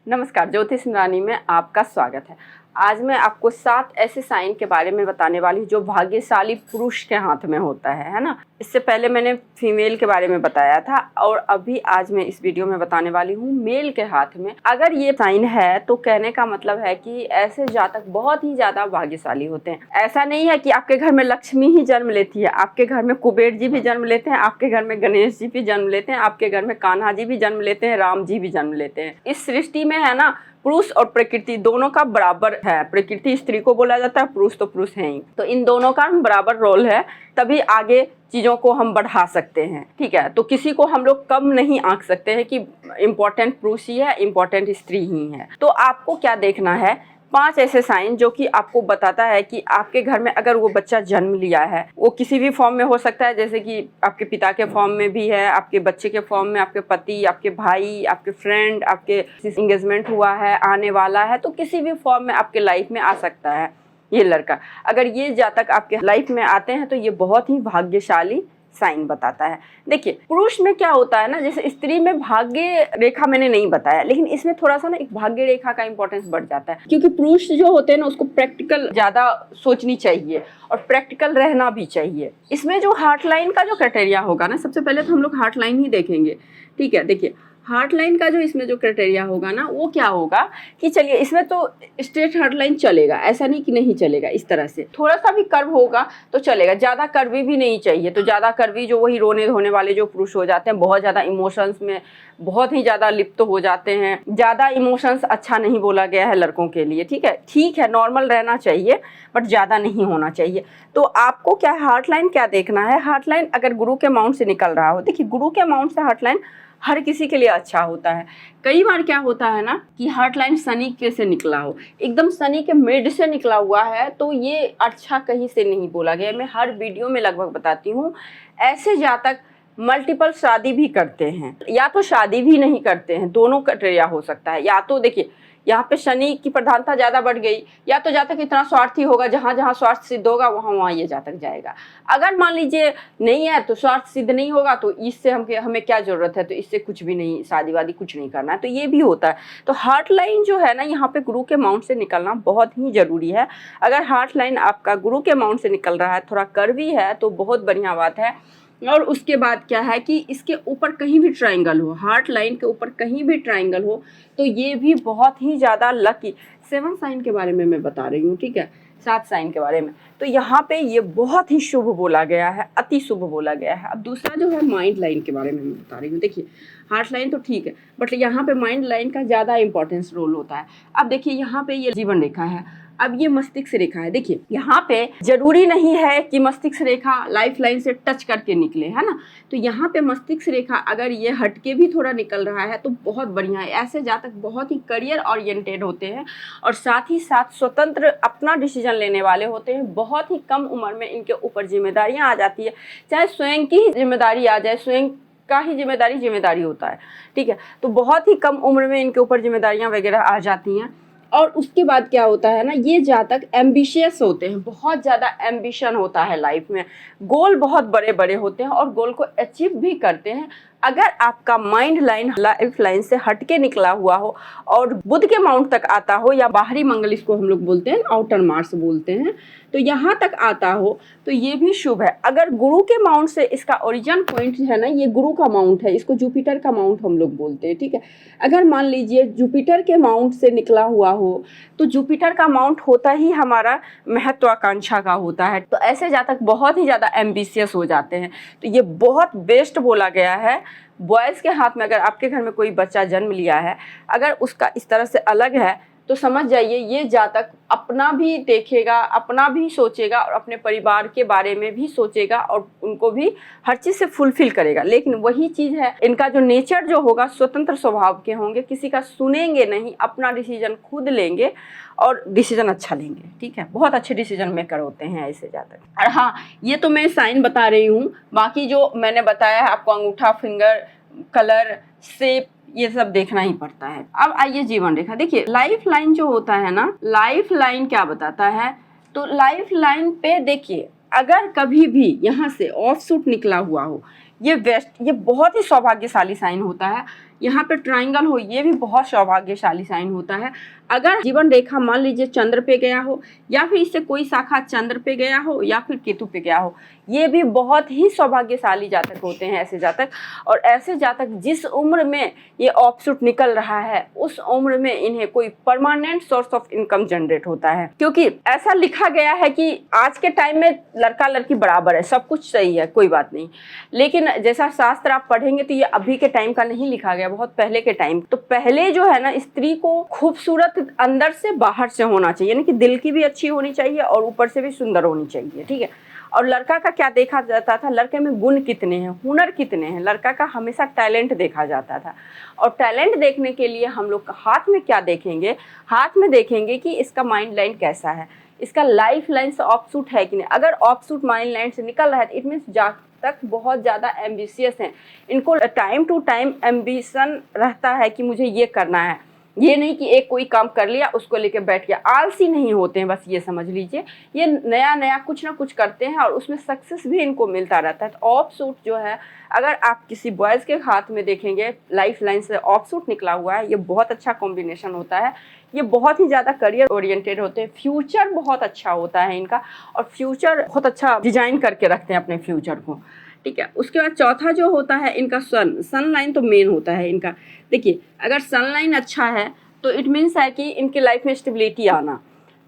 नमस्कार, ज्योतिष रानी में आपका स्वागत है। आज मैं आपको 7 ऐसे साइन के बारे में बताने वाली हूँ जो भाग्यशाली पुरुष के हाथ में होता है ना। इससे पहले मैंने फीमेल के बारे में बताया था और अभी आज मैं इस वीडियो में बताने वाली हूँ मेल के हाथ में। अगर ये साइन है तो कहने का मतलब है कि ऐसे जातक बहुत ही ज्यादा भाग्यशाली होते हैं। ऐसा नहीं है कि आपके घर में लक्ष्मी ही जन्म लेती है, आपके घर में कुबेर जी भी जन्म लेते हैं, आपके घर में गणेश जी भी जन्म लेते हैं, आपके घर में कान्हा जी भी जन्म लेते हैं, राम जी भी जन्म लेते हैं। इस सृष्टि में है ना, पुरुष और प्रकृति दोनों का बराबर है। प्रकृति स्त्री को बोला जाता है, पुरुष तो पुरुष है ही, तो इन दोनों का बराबर रोल है, तभी आगे चीजों को हम बढ़ा सकते हैं। ठीक है, तो किसी को हम लोग कम नहीं आंक सकते हैं कि इम्पोर्टेंट पुरुष ही है, इम्पोर्टेंट स्त्री ही है। तो आपको क्या देखना है, 5 ऐसे साइन जो कि आपको बताता है कि आपके घर में अगर वो बच्चा जन्म लिया है, वो किसी भी फॉर्म में हो सकता है, जैसे कि आपके पिता के फॉर्म में भी है, आपके बच्चे के फॉर्म में, आपके पति, आपके भाई, आपके फ्रेंड, आपके एंगेजमेंट हुआ है, आने वाला है, तो किसी भी फॉर्म में आपके लाइफ में आ सकता है ये लड़का। अगर ये जातक आपके लाइफ में आते हैं तो ये बहुत ही भाग्यशाली साइन बताता है। देखिए, पुरुष में क्या होता है ना, जैसे स्त्री में भाग्य रेखा मैंने नहीं बताया, लेकिन इसमें थोड़ा सा ना एक भाग्य रेखा का इंपॉर्टेंस बढ़ जाता है, क्योंकि पुरुष जो होते हैं ना उसको प्रैक्टिकल ज्यादा सोचनी चाहिए और प्रैक्टिकल रहना भी चाहिए। इसमें जो हार्ट लाइन का जो क्राइटेरिया होगा ना, सबसे पहले तो हम लोग हार्ट लाइन ही देखेंगे। ठीक है, देखिए हार्ट लाइन का जो इसमें जो क्राइटेरिया होगा ना, वो क्या होगा कि चलिए इसमें तो स्ट्रेट हार्ट लाइन चलेगा, ऐसा नहीं कि नहीं चलेगा। इस तरह से थोड़ा सा भी कर्व होगा तो चलेगा, ज़्यादा कर्वी भी नहीं चाहिए। तो ज़्यादा कर्वी जो वही रोने धोने वाले जो पुरुष हो जाते हैं, बहुत ज़्यादा इमोशंस में बहुत ही ज़्यादा लिप्त हो जाते हैं। ज़्यादा इमोशंस अच्छा नहीं बोला गया है लड़कों के लिए। ठीक है, नॉर्मल रहना चाहिए बट ज़्यादा नहीं होना चाहिए। तो आपको क्या हार्ट लाइन क्या देखना है, हार्ट लाइन अगर गुरु के माउंट से निकल रहा हो, देखिए गुरु के माउंट से हार्ट लाइन हर किसी के लिए अच्छा होता है। कई बार क्या होता है ना कि हार्ट लाइन शनि के से निकला हो, एकदम शनि के मिड से निकला हुआ है, तो ये अच्छा कहीं से नहीं बोला गया। मैं हर वीडियो में लगभग बताती हूँ। ऐसे जातक मल्टीपल शादी भी करते हैं या तो शादी भी नहीं करते हैं, दोनों क्राइटेरिया हो सकता है। या तो देखिए यहाँ पे शनि की प्रधानता ज़्यादा बढ़ गई, या तो जातक इतना स्वार्थी होगा, जहाँ जहाँ स्वार्थ सिद्ध होगा वहाँ वहाँ ये जातक जाएगा। अगर मान लीजिए नहीं है तो स्वार्थ सिद्ध नहीं होगा, तो इससे हमें क्या ज़रूरत है, तो इससे कुछ भी नहीं, शादी वादी कुछ नहीं करना है, तो ये भी होता है। तो हार्ट लाइन जो है ना, यहाँ पे गुरु के माउंट से निकलना बहुत ही ज़रूरी है। अगर हार्ट लाइन आपका गुरु के माउंट से निकल रहा है, थोड़ा कर्वी है, तो बहुत बढ़िया बात है। और उसके बाद क्या है कि इसके ऊपर कहीं भी ट्रायंगल हो, हार्ट लाइन के ऊपर कहीं भी ट्रायंगल हो, तो ये भी बहुत ही ज़्यादा लकी। 7 साइन के बारे में मैं बता रही हूँ, ठीक है, 7 साइन के बारे में। तो यहाँ पे ये बहुत ही शुभ बोला गया है, अति शुभ बोला गया है। अब दूसरा जो है माइंड लाइन के बारे में मैं बता रही हूँ। देखिए हार्ट लाइन तो ठीक है, बट यहाँ पे माइंड लाइन का ज़्यादा इंपॉर्टेंस रोल होता है। अब देखिए यहाँ पे ये जीवन रेखा है, अब ये मस्तिष्क रेखा है। देखिए यहाँ पे जरूरी नहीं है कि मस्तिष्क रेखा लाइफ लाइन से टच करके निकले, है ना। तो यहाँ पे मस्तिष्क रेखा अगर ये हटके भी थोड़ा निकल रहा है तो बहुत बढ़िया है। ऐसे जातक बहुत ही करियर ओरिएंटेड होते हैं और साथ ही साथ स्वतंत्र अपना डिसीजन लेने वाले होते हैं। बहुत ही कम उम्र में इनके ऊपर जिम्मेदारियाँ आ जाती है, चाहे स्वयं की ही जिम्मेदारी आ जाए, स्वयं का ही जिम्मेदारी होता है। ठीक है, तो बहुत ही कम उम्र में इनके ऊपर जिम्मेदारियाँ वगैरह आ जाती हैं। और उसके बाद क्या होता है ना, ये जातक एम्बिशियस होते हैं, बहुत ज़्यादा एम्बिशन होता है लाइफ में, गोल बहुत बड़े बड़े होते हैं और गोल को अचीव भी करते हैं। अगर आपका माइंड लाइन लाइफ लाइन से हटके निकला हुआ हो और बुध के माउंट तक आता हो, या बाहरी मंगल इसको हम लोग बोलते हैं, आउटर मार्स बोलते हैं, तो यहाँ तक आता हो तो ये भी शुभ है। अगर गुरु के माउंट से, इसका ओरिजिन पॉइंट है ना, ये गुरु का माउंट है, इसको जुपिटर का माउंट हम लोग बोलते हैं। ठीक है, अगर मान लीजिए जुपिटर के माउंट से निकला हुआ हो, तो जुपिटर का माउंट होता ही हमारा महत्वाकांक्षा का होता है। तो ऐसे जातक बहुत ही ज़्यादा एम्बिशियस हो जाते हैं, तो ये बहुत बेस्ट बोला गया है। बॉयज़ के हाथ में अगर आपके घर में कोई बच्चा जन्म लिया है, अगर उसका इस तरह से अलग है, तो समझ जाइए ये जातक अपना भी देखेगा, अपना भी सोचेगा और अपने परिवार के बारे में भी सोचेगा और उनको भी हर चीज़ से फुलफिल करेगा। लेकिन वही चीज़ है, इनका जो नेचर जो होगा स्वतंत्र स्वभाव के होंगे, किसी का सुनेंगे नहीं, अपना डिसीजन खुद लेंगे और डिसीजन अच्छा लेंगे। ठीक है, बहुत अच्छे डिसीजन मेकर होते हैं ऐसे जातक। और हाँ, ये तो मैं साइन बता रही हूँ, बाकी जो मैंने बताया है आपको, अंगूठा, फिंगर, कलर, शेप, ये सब देखना ही पड़ता है। अब आइए जीवन रेखा। देखिए लाइफ लाइन जो होता है ना, लाइफ लाइन क्या बताता है, तो लाइफ लाइन पे देखिए अगर कभी भी यहाँ से ऑफ सूट निकला हुआ हो, ये वेस्ट, ये बहुत ही सौभाग्यशाली साइन होता है। यहाँ पे ट्राइंगल हो, ये भी बहुत सौभाग्यशाली साइन होता है। अगर जीवन रेखा मान लीजिए चंद्र पे गया हो, या फिर इससे कोई शाखा चंद्र पे गया हो या फिर केतु पे गया हो, ये भी बहुत ही सौभाग्यशाली जातक होते हैं ऐसे जातक। और ऐसे जातक जिस उम्र में ये ऑफशूट निकल रहा है उस उम्र में इन्हें कोई permanent source of income generate होता है, क्योंकि ऐसा लिखा गया है कि आज के टाइम में लड़का लड़की बराबर है, सब कुछ सही है, कोई बात नहीं। लेकिन जैसा शास्त्र आप पढ़ेंगे तो ये अभी के टाइम का नहीं लिखा गया, बहुत पहले के टाइम। तो पहले जो है ना, स्त्री को खूबसूरत अंदर से बाहर से होना चाहिए, यानी कि दिल की भी अच्छी होनी चाहिए और ऊपर से भी सुंदर होनी चाहिए, ठीक है। और लड़का का क्या देखा जाता था, लड़के में गुण कितने हैं, हुनर कितने हैं, लड़का का हमेशा टैलेंट देखा जाता था। और टैलेंट देखने के लिए हम लोग हाथ में क्या देखेंगे, हाथ में देखेंगे कि इसका माइंड लाइन कैसा है, इसका लाइफ लाइन से ऑफशूट है कि नहीं। अगर ऑफशूट माइंड लाइन से निकल रहा है तो इट मीन्स जातक बहुत ज़्यादा एम्बिशियस हैं, इनको टाइम टू टाइम एम्बिशन रहता है कि मुझे ये करना है। ये नहीं कि एक कोई काम कर लिया उसको लेके बैठ गया, आलसी नहीं होते हैं, बस ये समझ लीजिए। ये नया नया कुछ ना कुछ करते हैं और उसमें सक्सेस भी इनको मिलता रहता है। तो ऑफशूट जो है, अगर आप किसी बॉयज़ के हाथ में देखेंगे लाइफ लाइन से ऑफशूट निकला हुआ है, ये बहुत अच्छा कॉम्बिनेशन होता है। ये बहुत ही ज़्यादा करियर ओरिएंटेड होते हैं, फ्यूचर बहुत अच्छा होता है इनका, और फ्यूचर बहुत अच्छा डिजाइन करके रखते हैं अपने फ्यूचर को, ठीक है। उसके बाद चौथा जो होता है इनका सन लाइन तो मेन होता है इनका। देखिए, अगर सन लाइन अच्छा है तो इट मीन्स है कि इनकी लाइफ में स्टेबिलिटी आना।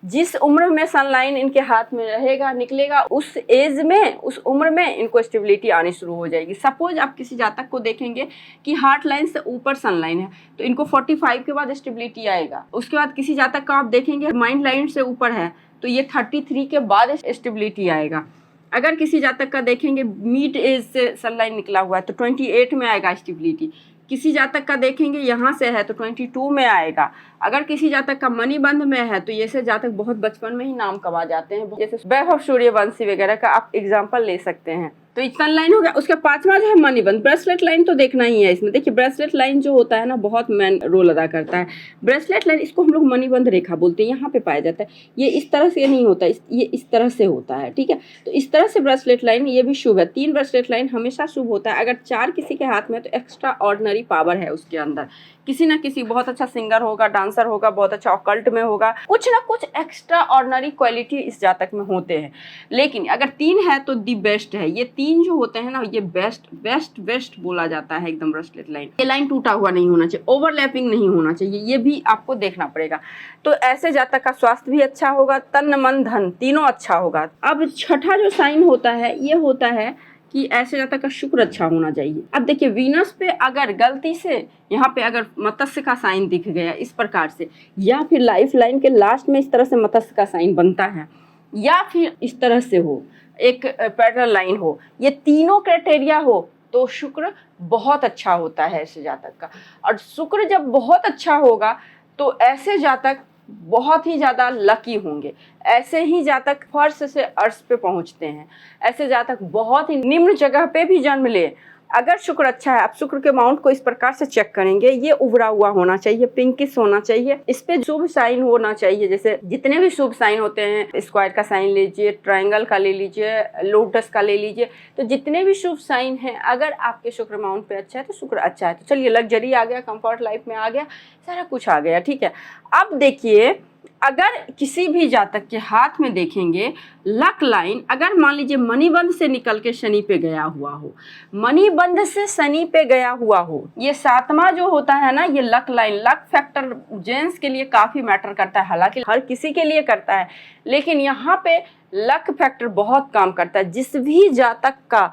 जिस उम्र में सन लाइन इनके हाथ में रहेगा, निकलेगा, उस एज में, उस उम्र में इनको स्टेबिलिटी आनी शुरू हो जाएगी। सपोज आप किसी जातक को देखेंगे कि हार्ट लाइन से ऊपर सन लाइन है तो इनको 45 के बाद स्टेबिलिटी आएगा। उसके बाद किसी जातक का आप देखेंगे माइंड लाइन से ऊपर है तो ये 33 के बाद स्टेबिलिटी आएगा। अगर किसी जातक का देखेंगे मिड एज से सन लाइन निकला हुआ है तो 28 में आएगा स्टेबिलिटी। किसी जातक का देखेंगे यहाँ से है तो 22 में आएगा। अगर किसी जातक का मणि बंध में है तो ये से जातक बहुत बचपन में ही नाम कमा जाते हैं, जैसे वैभव सूर्यवंशी वगैरह का आप एग्जाम्पल ले सकते हैं। तो सन लाइन हो गया। उसका पांचवा जो है मणि बंध। ब्रेसलेट लाइन तो देखना ही है इसमें। देखिए, ब्रेसलेट लाइन जो होता है ना, बहुत मेन रोल अदा करता है। ब्रेसलेट लाइन, इसको हम लोग मणिबंध रेखा बोलते हैं, यहाँ पे पाया जाता है। ये इस तरह से नहीं होता, ये इस तरह से होता है, ठीक है। तो इस तरह से ब्रेसलेट लाइन ये भी शुभ है। 3 ब्रेसलेट लाइन हमेशा शुभ होता है। अगर 4 किसी के हाथ में तो एक्स्ट्रा ऑर्डिनरी पावर है उसके अंदर। किसी ना किसी बहुत अच्छा सिंगर होगा, डांसर होगा, बहुत अच्छा ऑकल्ट में होगा, कुछ ना कुछ एक्स्ट्रा ऑर्डिनरी क्वालिटी इस जातक में होते हैं। लेकिन अगर 3 है तो दी बेस्ट है। ये 3 जो होते हैं ना, ये बेस्ट बोला जाता है एकदम ब्रेसलेट लाइन। ये लाइन टूटा हुआ नहीं होना चाहिए, ओवरलैपिंग नहीं होना चाहिए, ये भी आपको देखना पड़ेगा। तो ऐसे जातक का स्वास्थ्य भी अच्छा होगा, तन मन धन तीनों अच्छा होगा। अब छठा जो साइन होता है ये होता है कि ऐसे जातक का शुक्र अच्छा होना चाहिए। अब देखिए, वीनस पे अगर गलती से यहाँ पे अगर मत्स्य का साइन दिख गया इस प्रकार से, या फिर लाइफ लाइन के लास्ट में इस तरह से मत्स्य का साइन बनता है, या फिर इस तरह से हो, एक पैरेलल लाइन हो, ये तीनों क्राइटेरिया हो तो शुक्र बहुत अच्छा होता है ऐसे जातक का। और शुक्र जब बहुत अच्छा होगा तो ऐसे जातक बहुत ही ज़्यादा लकी होंगे। ऐसे ही जातक फर्श से अर्श पे पहुंचते हैं। ऐसे जातक बहुत ही निम्न जगह पे भी जन्म ले, अगर शुक्र अच्छा है, आप शुक्र के माउंट को इस प्रकार से चेक करेंगे, ये उभरा हुआ होना चाहिए, पिंकिश होना चाहिए, इस पे शुभ साइन होना चाहिए। जैसे जितने भी शुभ साइन होते हैं, स्क्वायर का साइन लीजिए, ट्रायंगल का ले लीजिए, लोटस का ले लीजिए, तो जितने भी शुभ साइन हैं, अगर आपके शुक्र माउंट पे अच्छा है तो शुक्र अच्छा है। तो चलिए, लग्जरी आ गया, कंफर्ट लाइफ में आ गया, सारा कुछ आ गया, ठीक है। अब देखिए, अगर किसी भी जातक के हाथ में देखेंगे लक लाइन, अगर मान लीजिए मणिबंध से निकल के शनि पे गया हुआ हो, मणिबंध से शनि पे गया हुआ हो, ये 7वां जो होता है ना, ये luck line, luck factor gents के लिए काफी मैटर करता है, हालांकि हर किसी के लिए करता है, लेकिन यहाँ पे लक फैक्टर बहुत काम करता है। जिस भी जातक का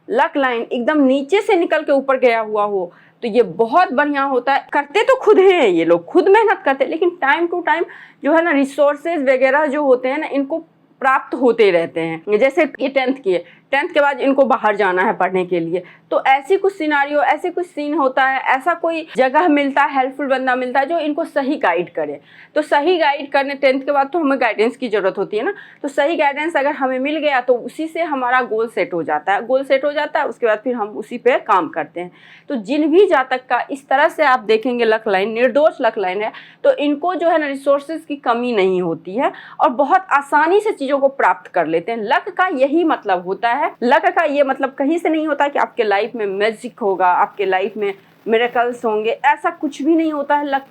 लक लाइन एकदम नीचे से निकल के ऊपर गया हुआ हो तो ये बहुत बढ़िया होता है। करते तो खुद हैं, ये लोग खुद मेहनत करते हैं, लेकिन टाइम टू टाइम जो है ना, रिसोर्सेज वगैरह जो होते हैं ना, इनको प्राप्त होते रहते हैं। जैसे ये 10th किए, 10th के बाद इनको बाहर जाना है पढ़ने के लिए, तो ऐसी कुछ सिनारियो, ऐसे कुछ सीन होता है, ऐसा कोई जगह मिलता है, हेल्पफुल बंदा मिलता है जो इनको सही गाइड करे। तो सही गाइड करने, 10th के बाद तो हमें गाइडेंस की ज़रूरत होती है ना, तो सही गाइडेंस अगर हमें मिल गया तो उसी से हमारा गोल सेट हो जाता है। गोल सेट हो जाता है, उसके बाद फिर हम उसी पे काम करते हैं। तो जिन भी जातक का इस तरह से आप देखेंगे लक लाइन, निर्दोष लक लाइन है, तो इनको जो है ना, रिसोर्सेज की कमी नहीं होती है और बहुत आसानी से चीज़ों को प्राप्त कर लेते हैं। लक का यही मतलब होता है। लक का ये मतलब कहीं से नहीं होता कि आपके लाइफ में मैजिक होगा, आपके लाइफ में मिरेकल्स होंगे, ऐसा कुछ भी नहीं होता है। लक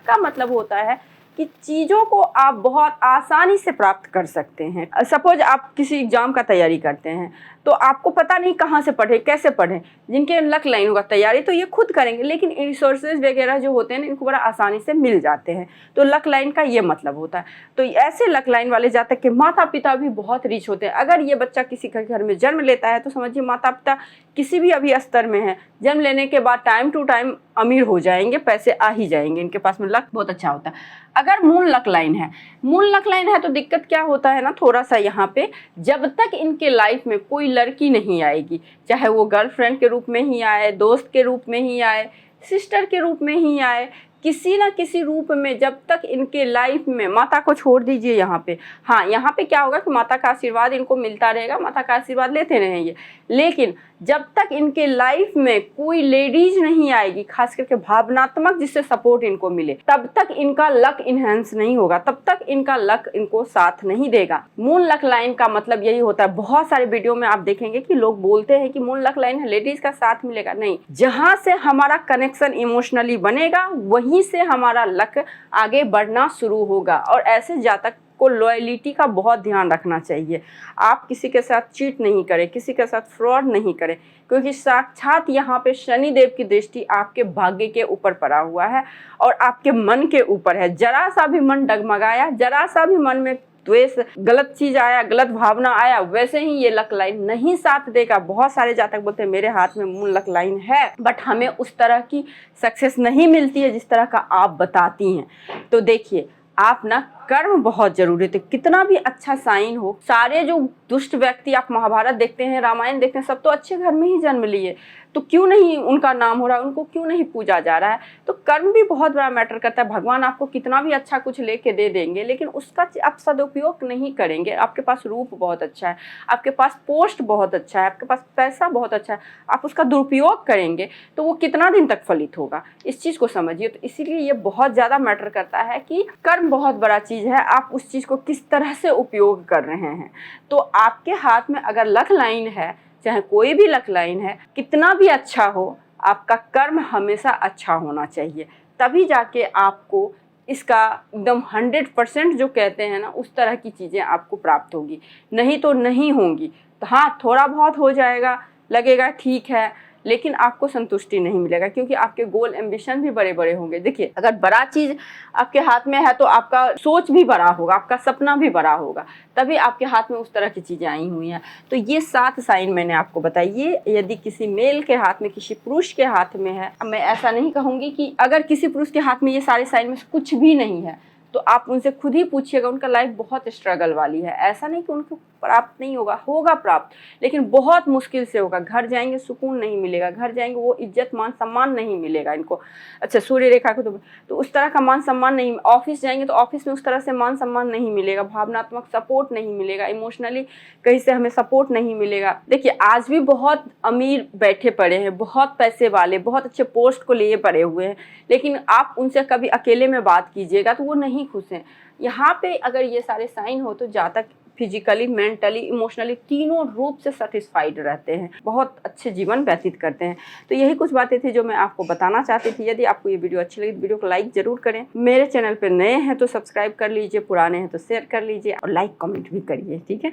का मतलब होता है कि चीज़ों को आप बहुत आसानी से प्राप्त कर सकते हैं। सपोज आप किसी एग्ज़ाम का तैयारी करते हैं तो आपको पता नहीं कहाँ से पढ़ें, कैसे पढ़ें। जिनके लक लाइन होगा तैयारी तो ये खुद करेंगे, लेकिन रिसोर्सेज वगैरह जो होते हैं इनको बड़ा आसानी से मिल जाते हैं। तो लक लाइन का ये मतलब होता है। तो ऐसे लक लाइन वाले जातक के माता पिता भी बहुत रिच होते हैं। अगर ये बच्चा किसी के घर में जन्म लेता है तो समझिए माता पिता किसी भी अभी स्तर में है, जन्म लेने के बाद टाइम टू टाइम अमीर हो जाएंगे, पैसे आ ही जाएंगे, इनके पास में लक बहुत अच्छा होता है। अगर मून लक लाइन है तो दिक्कत क्या होता है ना, थोड़ा सा यहाँ पे, जब तक इनके लाइफ में कोई लड़की नहीं आएगी, चाहे वो गर्लफ्रेंड के रूप में ही आए, दोस्त के रूप में ही आए, सिस्टर के रूप में ही आए, किसी ना किसी रूप में, जब तक इनके लाइफ में, माता को छोड़ दीजिए यहाँ पे, हाँ यहाँ पे क्या होगा कि माता का आशीर्वाद इनको मिलता रहेगा, माता का आशीर्वाद लेते रहेंगे, लेकिन जब तक इनके लाइफ में कोई लेडीज नहीं आएगी, खास करके भावनात्मक जिससे सपोर्ट इनको मिले, तब तक इनका लक इनहेंस नहीं होगा, तब तक इनका लक इनको साथ नहीं देगा। मून लक लाइन का मतलब यही होता है। बहुत सारे वीडियो में आप देखेंगे कि लोग बोलते हैं कि मून लक लाइन है, लेडीज का साथ मिलेगा। नहीं, जहां से हमारा कनेक्शन इमोशनली बनेगा वहीं से हमारा लक आगे बढ़ना शुरू होगा। और ऐसे जातक को लॉयलिटी का बहुत ध्यान रखना चाहिए। आप किसी के साथ चीट नहीं करें, किसी के साथ फ्रॉड नहीं करें, क्योंकि साक्षात यहाँ पे शनिदेव की दृष्टि आपके भाग्य के ऊपर पड़ा हुआ है और आपके मन के ऊपर है। जरा सा भी मन डगमगाया, जरा सा भी मन में द्वेष, गलत चीज आया, गलत भावना आया, वैसे ही ये लक लाइन नहीं साथ देगा। बहुत सारे जातक बोलते हैं मेरे हाथ में मून लक लाइन है, बट हमें उस तरह की सक्सेस नहीं मिलती है जिस तरह का आप बताती हैं। तो देखिए, आप ना कर्म बहुत जरूरी है। कितना भी अच्छा साइन हो, सारे जो दुष्ट व्यक्ति, आप महाभारत देखते हैं, रामायण देखते हैं, सब तो अच्छे घर में ही जन्म लिए, तो क्यों नहीं उनका नाम हो रहा है, उनको क्यों नहीं पूजा जा रहा है। तो कर्म भी बहुत बड़ा मैटर करता है। भगवान आपको कितना भी अच्छा कुछ लेके दे देंगे, लेकिन उसका आप सदुपयोग नहीं करेंगे। आपके पास रूप बहुत अच्छा है, आपके पास पोस्ट बहुत अच्छा है, आपके पास पैसा बहुत अच्छा है, आप उसका दुरुपयोग करेंगे तो वो कितना दिन तक फलित होगा, इस चीज़ को समझिए। तो इसीलिए ये बहुत ज़्यादा मैटर करता है कि कर्म बहुत बड़ा चीज़ है, आप उस चीज़ को किस तरह से उपयोग कर रहे हैं। तो आपके हाथ में अगर लक लाइन है, चाहे कोई भी लक लाइन है, कितना भी अच्छा हो, आपका कर्म हमेशा अच्छा होना चाहिए, तभी जाके आपको इसका एकदम 100% जो कहते हैं ना, उस तरह की चीज़ें आपको प्राप्त होगी। नहीं तो नहीं होंगी। तो हाँ, थोड़ा बहुत हो जाएगा, लगेगा ठीक है, लेकिन आपको संतुष्टि नहीं मिलेगा, क्योंकि आपके गोल एम्बिशन भी बड़े बड़े होंगे। देखिए, अगर बड़ा चीज़ आपके हाथ में है तो आपका सोच भी बड़ा होगा, आपका सपना भी बड़ा होगा, तभी आपके हाथ में उस तरह की चीज़ें आई हुई हैं। तो ये 7 साइन मैंने आपको बताई। ये यदि किसी मेल के हाथ में, किसी पुरुष के हाथ में है, मैं ऐसा नहीं कहूँगी कि अगर किसी पुरुष के हाथ में ये सारे साइन में से कुछ भी नहीं है तो आप उनसे खुद ही पूछिएगा। उनका लाइफ बहुत स्ट्रगल वाली है। ऐसा नहीं कि उनको प्राप्त नहीं होगा, होगा प्राप्त, लेकिन बहुत मुश्किल से होगा। घर जाएंगे सुकून नहीं मिलेगा, घर जाएंगे वो इज्जत मान सम्मान नहीं मिलेगा इनको। अच्छा, सूर्य रेखा को तो उस तरह का मान सम्मान नहीं। ऑफिस जाएंगे तो ऑफिस में उस तरह से मान सम्मान नहीं मिलेगा, भावनात्मक सपोर्ट नहीं मिलेगा, इमोशनली कहीं से हमें सपोर्ट नहीं मिलेगा। देखिए, आज भी बहुत अमीर बैठे पड़े हैं, बहुत पैसे वाले, बहुत अच्छे पोस्ट को लिए पड़े हुए हैं, लेकिन आप उनसे कभी अकेले में बात कीजिएगा तो वो नहीं खुश हैं। यहाँ पे अगर ये सारे साइन हो तो जातक फिजिकली, मेंटली, इमोशनली तीनों रूप से सेटिस्फाइड रहते हैं, बहुत अच्छे जीवन व्यतीत करते हैं। तो यही कुछ बातें थी जो मैं आपको बताना चाहती थी। यदि आपको ये वीडियो अच्छी लगी तो वीडियो को लाइक जरूर करें। मेरे चैनल पर नए हैं तो सब्सक्राइब कर लीजिए, पुराने हैं तो शेयर कर लीजिए और लाइक कमेंट भी करिए, ठीक है।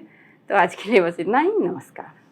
तो आज के लिए बस इतना ही। नमस्कार।